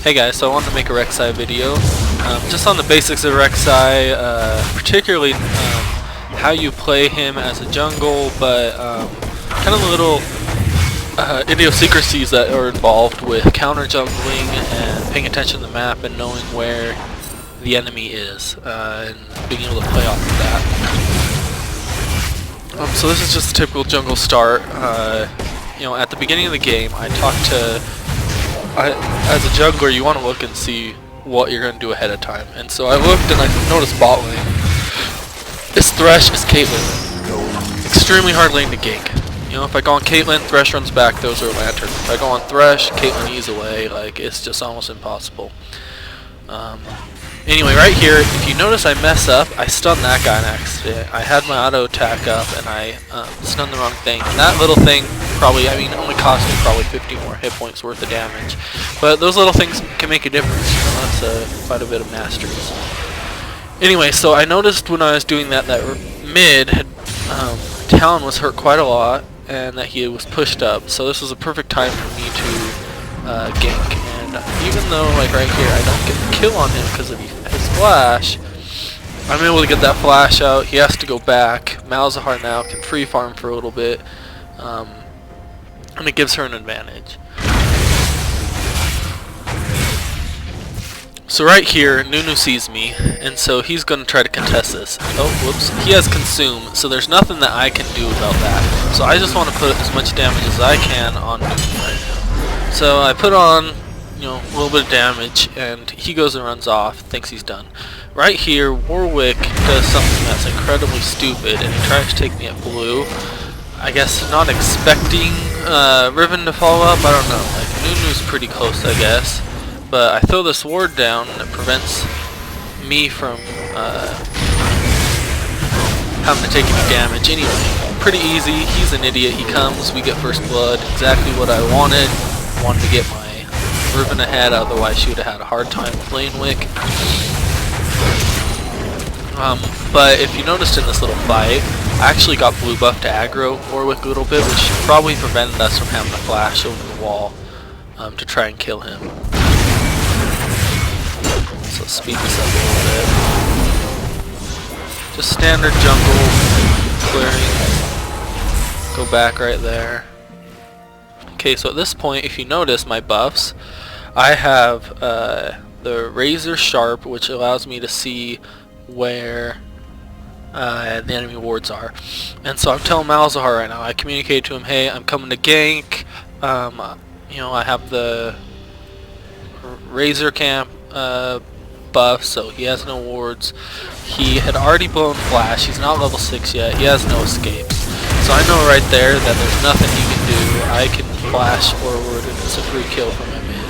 Hey guys, so I wanted to make a Rek Sai video, just on the basics of Rek Sai, particularly how you play him as a jungle, but kind of the little idiosyncrasies that are involved with counter jungling and paying attention to the map and knowing where the enemy is, and being able to play off of that. So this is just a typical jungle start. You know, at the beginning of the game, I talked to as a jungler, you want to look and see what you're going to do ahead of time. And so I looked and I noticed bot lane. It's Thresh, it's Caitlyn. Extremely hard lane to gank. You know, if I go on Caitlyn, Thresh runs back, those are lanterns. If I go on Thresh, Caitlyn ease away, like, it's just almost impossible. Anyway, right here, if you notice I mess up, I stun that guy on accident. I had my auto attack up and I stunned the wrong thing. And that little thing probably, only cost me probably 50 more hit points worth of damage. But those little things can make a difference. You know, that's quite a bit of mastery. Anyway, so I noticed when I was doing that mid had, Talon was hurt quite a lot and that he was pushed up. So this was a perfect time for me to gank. Even though, like right here, I don't get the kill on him because of his flash, I'm able to get that flash out. He has to go back. Malzahar now can free farm for a little bit, and it gives her an advantage. So right here, Nunu sees me, and so he's going to try to contest this. Oh, whoops. He has Consume, so there's nothing that I can do about that. So I just want to put as much damage as I can on Nunu right now. So I put on, you know, a little bit of damage, and he goes and runs off, thinks he's done. Right here, Warwick does something that's incredibly stupid, and he tries to take me at blue. I guess not expecting Riven to follow up, I don't know. Like, Nunu's pretty close, I guess. But I throw this ward down, and it prevents me from having to take any damage. Anyway, pretty easy. He's an idiot. He comes, we get first blood. Exactly what I wanted. Wanted to get my Riven ahead, otherwise she would have had a hard time with lane wick. But if you noticed in this little fight, I actually got blue buff to aggro Warwick a little bit, which probably prevented us from having a flash over the wall to try and kill him. So let's speed this up a little bit. Just standard jungle clearing. Go back right there. Okay, so at this point, if you notice my buffs, I have the Razor Sharp, which allows me to see where the enemy wards are. And so I'm telling Malzahar right now, I communicate to him, hey, I'm coming to gank. You know, I have the Razor Camp buff, so he has no wards. He had already blown flash, he's not level 6 yet, he has no escapes. So I know right there that there's nothing he can do. I can flash forward and it's a free kill for my mid.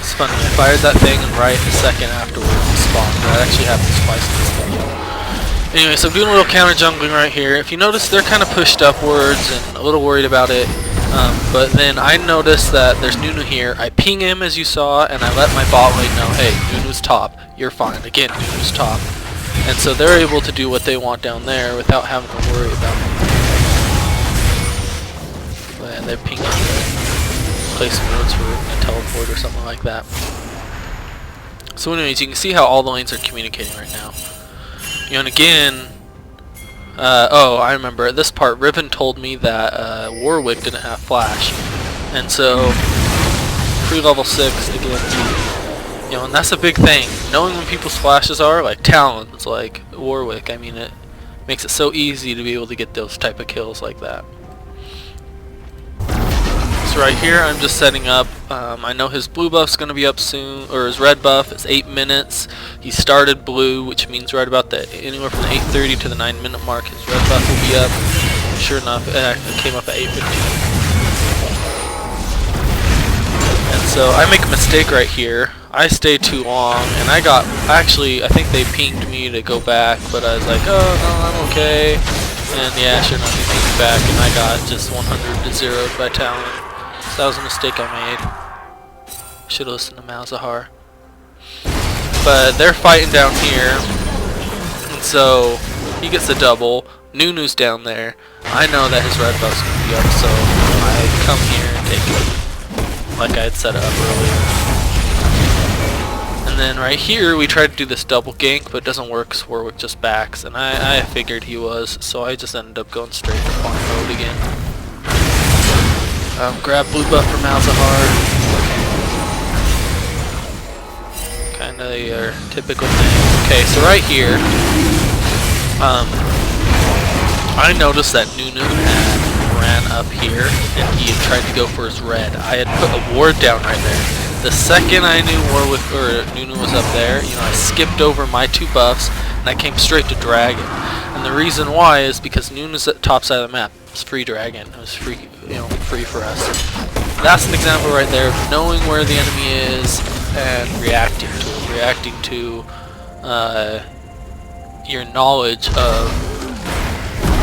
It's funny, I fired that thing and right a second afterwards it spawned. That actually happens twice in this video. Anyway, so I'm doing a little counter jungling right here. If you notice, they're kind of pushed upwards and a little worried about it. But then I noticed that there's Nunu here. I ping him as you saw and I let my bot lane know, hey, Nunu's top, you're fine. Again, Nunu's top. And so they're able to do what they want down there without having to worry about it. And they're pinging to place some nodes for a teleport or something like that. So anyways, you can see how all the lanes are communicating right now. You know, and again, oh, I remember at this part, Riven told me that Warwick didn't have flash. And so, pre-level 6, again, you know, and that's a big thing. Knowing when people's flashes are, like Talons, like Warwick, I mean, it makes it so easy to be able to get those type of kills like that. So right here, I'm just setting up. I know his blue buff's going to be up soon, or his red buff is 8 minutes. He started blue, which means right about the anywhere from the 8:30 to the 9-minute mark, his red buff will be up. Sure enough, it came up at 8:15. And so I make a mistake right here. I stay too long, and I think they pinged me to go back, but I was like, oh, no, I'm okay. And yeah, sure enough, he pinged me back, and I got just 100 to 0 by Talon. So that was a mistake I made. Should have listened to Malzahar. But they're fighting down here, and so he gets a double. Nunu's down there. I know that his red buff's going to be up, so I come here. like I had set it up earlier. And then right here we tried to do this double gank, but it doesn't work because Warwick just backs, and I figured he was, so I just ended up going straight to farm mode again. Grab blue buff from Malzahar. Kinda your typical thing. Okay, so right here, I noticed that Nunu had ran up here, and he had tried to go for his red. I had put a ward down right there. The second I knew Warwick or Nunu was up there, you know, I skipped over my 2 buffs and I came straight to Dragon. And the reason why is because Nunu's at the top side of the map. It's free Dragon. It was free, you know, free for us. That's an example right there of knowing where the enemy is and reacting to it. Reacting to your knowledge of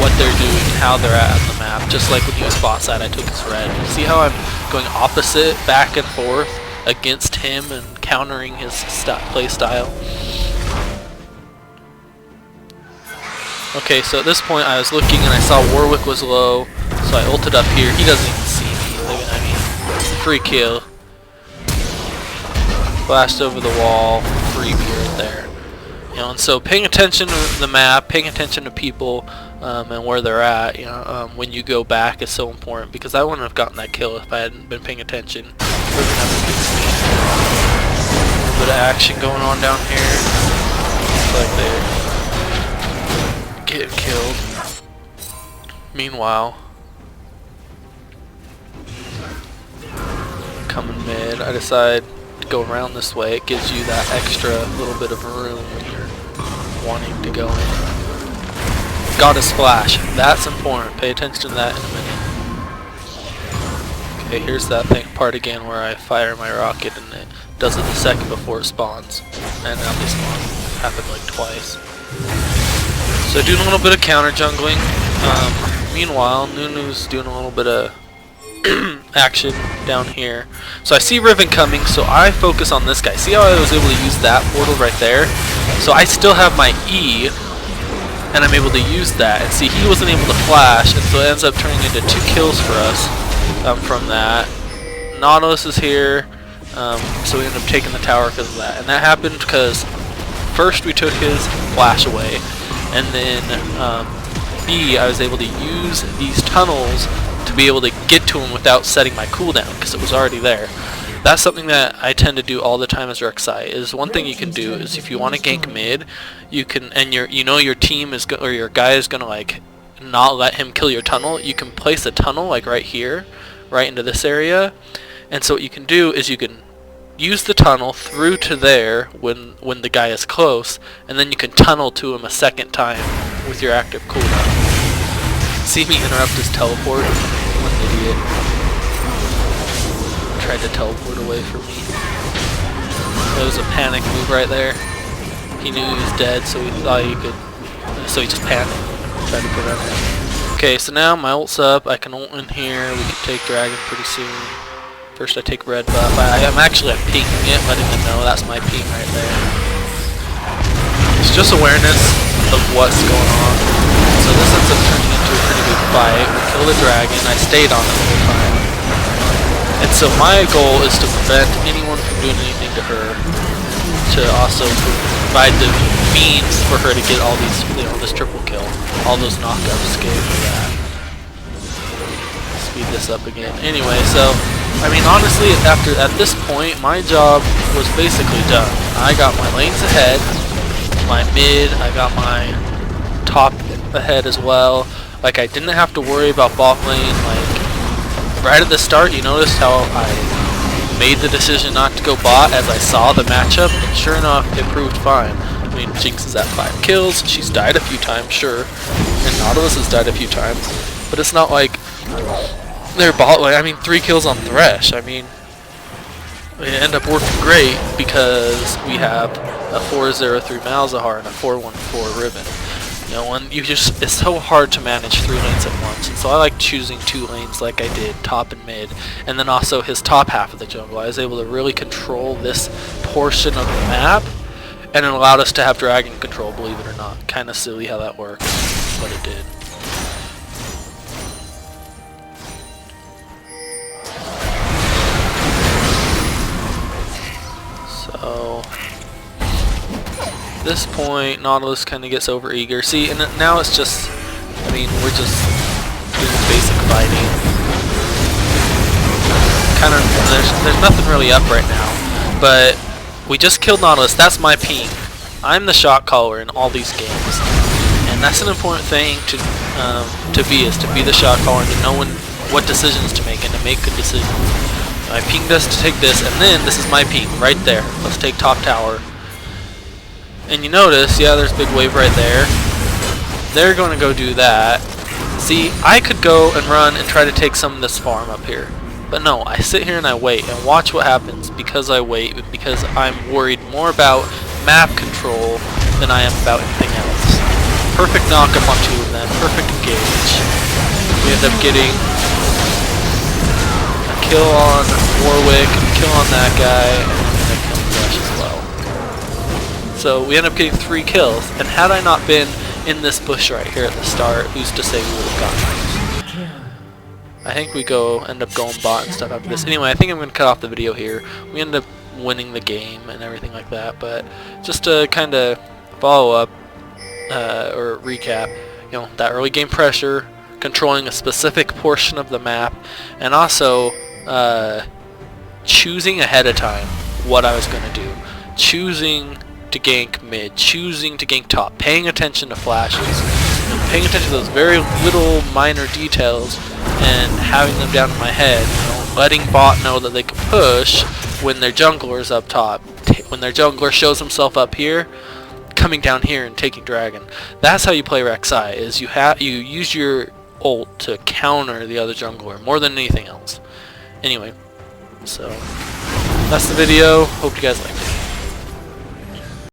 what they're doing and how they're at on the map. Just like when he was bot side, I took his red. See how I'm going opposite, back and forth against him and countering his play style. Okay, so at this point I was looking and I saw Warwick was low, so I ulted up here. He doesn't even see me. I mean, free kill. Flashed over the wall, freebie right there. You know, and so paying attention to the map, paying attention to people, and where they're at, you know, when you go back is so important, because I wouldn't have gotten that kill if I hadn't been paying attention. A little bit of action going on down here. Looks like they're getting killed. Meanwhile, coming mid, I decide to go around this way. It gives you that extra little bit of room when you're wanting to go in. Got a splash. That's important. Pay attention to that in a minute. Okay, here's that part again where I fire my rocket and it does it the second before it spawns. And now they spawn. Happened like twice. So doing a little bit of counter jungling. Meanwhile, Nunu's doing a little bit of action down here. So I see Riven coming, so I focus on this guy. See how I was able to use that portal right there? So I still have my E, and I'm able to use that. And see, he wasn't able to flash, and so it ends up turning into 2 kills for us from that. Nautilus is here, so we end up taking the tower because of that. And that happened because first we took his flash away, and then B, I was able to use these tunnels to be able to get to him without setting my cooldown because it was already there. That's something that I tend to do all the time as Rek Sai. Is one thing you can do is if you want to gank mid, you can, and your team is or your guy is gonna like not let him kill your tunnel. You can place a tunnel like right here, right into this area, and so what you can do is you can use the tunnel through to there when the guy is close, and then you can tunnel to him a second time with your active cooldown. See me interrupt his teleport? What an idiot. Tried to teleport away from me. That was a panic move right there. He knew he was dead, so he thought he could, so he just panicked. Tried to prevent it. Okay, so now my ult's up. I can ult in here. We can take Dragon pretty soon. First I take red buff. I'm actually pinging it, letting them know that's my ping right there. It's just awareness of what's going on. So this ends up turning into a pretty big fight. We kill the dragon. I stayed on it the whole time. And so my goal is to prevent anyone from doing anything to her. To also provide the means for her to get all these, this triple kill. All those knockouts gave her that. Speed this up again. Anyway, so I mean, honestly, at this point, my job was basically done. I got my lanes ahead, my mid, I got my top ahead as well. Like, I didn't have to worry about bot lane. Like, right at the start, you noticed how I made the decision not to go bot as I saw the matchup, and sure enough, it proved fine. I mean, Jinx is at 5 kills, she's died a few times, sure, and Nautilus has died a few times, but it's not like their bot lane, I mean, 3 kills on Thresh. I mean, it ended up working great because we have a 4-0 through Malzahar and a 4-1-4 Riven. You know, when you just, it's so hard to manage 3 lanes at once, and so I like choosing 2 lanes like I did, top and mid, and then also his top half of the jungle. I was able to really control this portion of the map, and it allowed us to have dragon control, believe it or not. Kind of silly how that works, but it did. this point, Nautilus kind of gets overeager. See, and now it's just, I mean, we're just doing basic fighting. Kind of, there's nothing really up right now, but we just killed Nautilus. That's my ping. I'm the shot caller in all these games, and that's an important thing to be the shot caller and to know what decisions to make and to make good decisions. I pinged us to take this, and then this is my ping right there. Let's take top tower. And you notice, yeah, there's a big wave right there. They're going to go do that. See, I could go and run and try to take some of this farm up here. But no, I sit here and I wait and watch what happens because I wait, because I'm worried more about map control than I am about anything else. Perfect knock up on two of them, perfect engage. We end up getting a kill on Warwick, a kill on that guy, and a kill on Rush as well. So we end up getting 3 kills, and had I not been in this bush right here at the start, who's to say we would have gotten it? I think we end up going bot and stuff after this. Anyway, I think I'm going to cut off the video here. We end up winning the game and everything like that, but just to kind of follow up or recap, you know, that early game pressure, controlling a specific portion of the map, and also choosing ahead of time what I was going to do. Choosing to gank mid, choosing to gank top, paying attention to flashes, paying attention to those very little minor details and having them down in my head, you know, letting bot know that they can push when their jungler is up top. When their jungler shows himself up here, coming down here and taking dragon. That's how you play Rek Sai, is you use your ult to counter the other jungler more than anything else. Anyway, so that's the video. Hope you guys liked it.